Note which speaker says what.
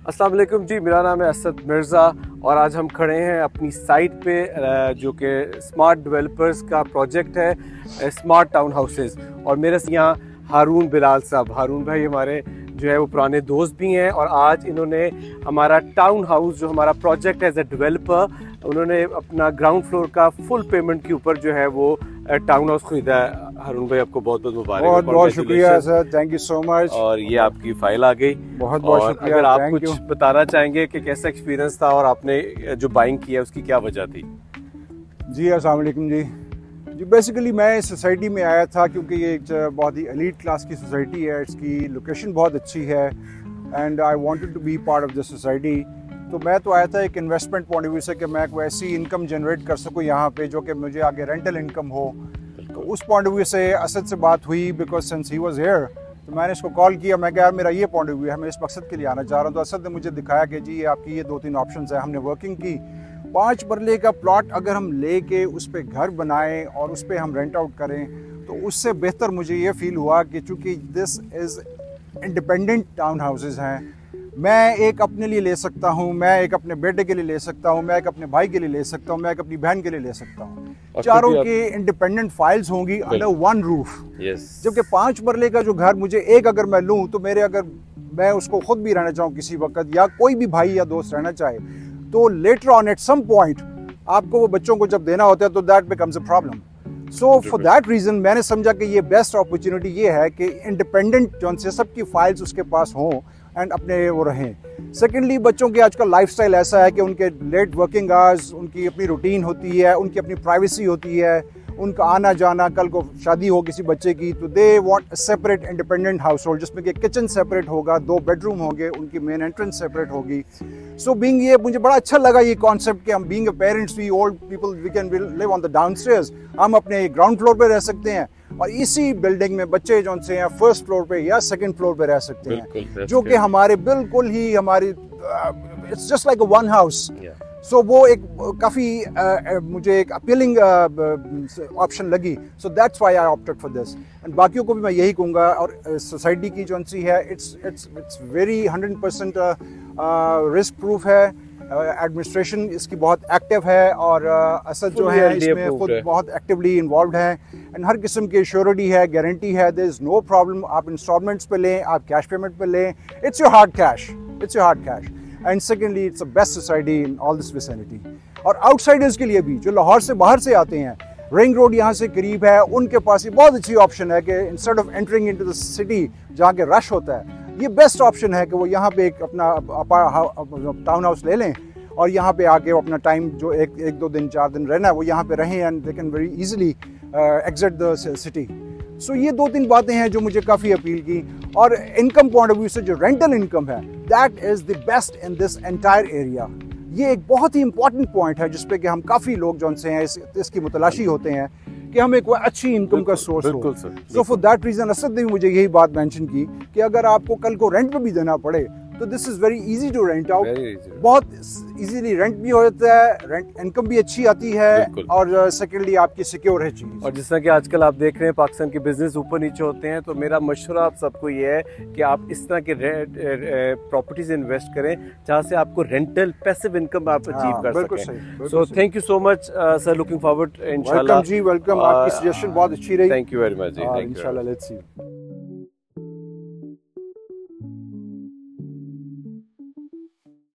Speaker 1: अस्सलाम वालेकुम जी, मेरा नाम है असद मिर्ज़ा और आज हम खड़े हैं अपनी साइट पे जो कि स्मार्ट डेवलपर्स का प्रोजेक्ट है स्मार्ट टाउन हाउसेस। और मेरे से यहाँ हारून बिलाल साहब, हारून भाई हमारे जो है वो पुराने दोस्त भी हैं और आज इन्होंने हमारा टाउन हाउस जो हमारा प्रोजेक्ट है एज ए डेवलपर, उन्होंने अपना ग्राउंड फ्लोर का फुल पेमेंट के ऊपर जो है वो टाउन हाउस खरीदा है। हारून भाई आपको बहुत बहुत मुबारक।
Speaker 2: बहुत बहुत शुक्रिया sir, thank you so much.
Speaker 1: और ये आपकी फाइल आ गई,
Speaker 2: बहुत बहुत शुक्रिया।
Speaker 1: अगर आप कुछ बताना चाहेंगे कि कैसा एक्सपीरियंस था और आपने जो बाइंग किया उसकी क्या वजह थी?
Speaker 2: जी अस्सलाम वालेकुम जी। बेसिकली मैं इस सोसाइटी में आया था क्योंकि ये एक बहुत ही एलीट क्लास की सोसाइटी है, इसकी लोकेशन बहुत अच्छी है and I wanted to be part of this society. तो मैं तो आया था एक इन्वेस्टमेंट पॉइंट ऑफ व्यू से कि मैं कोई ऐसी इनकम जनरेट कर सकूं यहाँ पे जो कि मुझे आगे रेंटल इनकम हो। तो उस पॉइंट ऑफ व्यू से असद से बात हुई, because since he was here तो मैंने इसको कॉल किया। मैं कहा यार मेरा ये पॉइंट ऑफ व्यू है, मैं इस मकसद के लिए आना चाह रहा हूँ। तो असद ने मुझे दिखाया कि जी ये आपकी ये 2-3 ऑप्शंस है। हमने वर्किंग की, 5 मरले का प्लॉट अगर हम लेके उस पर घर बनाएं और उस पर हम रेंट आउट करें तो उससे बेहतर मुझे ये फील हुआ कि चूँकि this is independent town houses हैं, मैं एक अपने लिए ले सकता हूँ, मैं एक अपने बेटे के लिए ले सकता हूँ, मैं एक अपने भाई के लिए ले सकता हूँ, मैं एक अपनी बहन के लिए ले सकता हूँ। चारों की इंडिपेंडेंट फाइल्स होंगी अंडर वन रूफ। जबकि 5 मरले का जो घर मुझे एक अगर मैं लूँ तो मेरे अगर मैं उसको खुद भी रहना चाहूँ किसी वक्त या कोई भी भाई या दोस्त रहना चाहे तो later on at some point आपको वो बच्चों को जब देना होता है तो that becomes a problem. So for that reason मैंने समझा कि ये बेस्ट अपॉर्चुनिटी ये है कि इंडिपेंडेंट जो से सबकी फाइल्स उसके पास हों एंड अपने वो रहें। सेकेंडली बच्चों की आजकल लाइफस्टाइल ऐसा है कि उनके लेट वर्किंग आवर्स, उनकी अपनी रूटीन होती है, उनकी अपनी प्राइवेसी होती है, उनका आना जाना, कल को शादी हो किसी बच्चे की तो they want a separate independent house hold जिसमें कि किचन सेपरेट होगा, 2 बेडरूम होंगे, उनकी मेन एंट्रेंस सेपरेट होगी। सो बीइंग ये मुझे बड़ा अच्छा लगा ये कॉन्सेप्ट कि हम being a parents we old people we can live on the downstairs, हम अपने ग्राउंड फ्लोर पे रह सकते हैं और इसी बिल्डिंग में बच्चे जो से हैं फर्स्ट फ्लोर पे या सेकंड फ्लोर पे रह सकते हैं, जो कि हमारे बिल्कुल ही हमारी it's just like a one house. So वो एक काफ़ी मुझे एक अपीलिंग ऑप्शन लगी। So that's why I opted for this and बाकियों को भी मैं यही कहूँगा। और सोसाइटी की जो सी है इट्स वेरी 100% रिस्क प्रूफ है। एडमिनिस्ट्रेशन इसकी बहुत एक्टिव है और असद जो है इसमें खुद बहुत एक्टिवली इन्वॉल्व है एंड हर किस्म की श्योरिटी है, गारंटी है, देयर इज़ नो प्रॉब्लम। आप इंस्टॉलमेंट्स पे लें, आप कैश पेमेंट पे लें, it's your hard cash, it's your hard cash. And secondly it's the best society in all this vicinity. और आउटसाइडर्स के लिए भी जो लाहौर से बाहर से आते हैं, रिंग रोड यहाँ से करीब है, उनके पास ये बहुत अच्छी ऑप्शन है कि instead of entering into the city जहाँ के रश होता है, ये बेस्ट ऑप्शन है कि वो यहाँ पे एक अपना टाउन हाउस ले लें और यहाँ पे आके अपना टाइम जो एक 2 दिन 4 दिन रहना है वो यहाँ पे रहें and they can very easily exit the city. So ये 2-3 बातें हैं जो मुझे काफ़ी अपील की। और इनकम पॉइंट ऑफ व्यू से जो रेंटल इनकम है that is the best in this entire area. ये एक बहुत ही इंपॉर्टेंट पॉइंट है जिसपे कि हम काफ़ी लोग जो से हैं इसकी मुतलाशी होते हैं कि हम एक अच्छी इनकम का सोर्स हो। सो फॉर दैट रीज़न असद ने भी मुझे यही बात मेंशन की कि अगर आपको कल को रेंट पे भी देना पड़े तो this is very easy to rent out. बहुत इजीली रेंट भी हो जाता है, रेंट इनकम भी अच्छी आती है और सेकेंडली आपकी सिक्योर है चीज़।
Speaker 1: और जिस तरह कि आजकल आप देख रहे हैं पाकिस्तान के बिजनेस ऊपर नीचे होते हैं, तो मेरा मशवरा आप सबको ये है कि आप इस तरह के प्रॉपर्टीज इन्वेस्ट करें जहाँ से आपको रेंटल पैसिव इनकम आप अचीव कर सकें। So thank you so much sir, looking forward इंशाल्लाह।
Speaker 2: वेलकम जी, वेलकम। आपकी सजेशन बहुत अच्छी रही।
Speaker 1: थैंक यू वेरी मच जी,
Speaker 2: इंशाल्लाह लेट्स सी।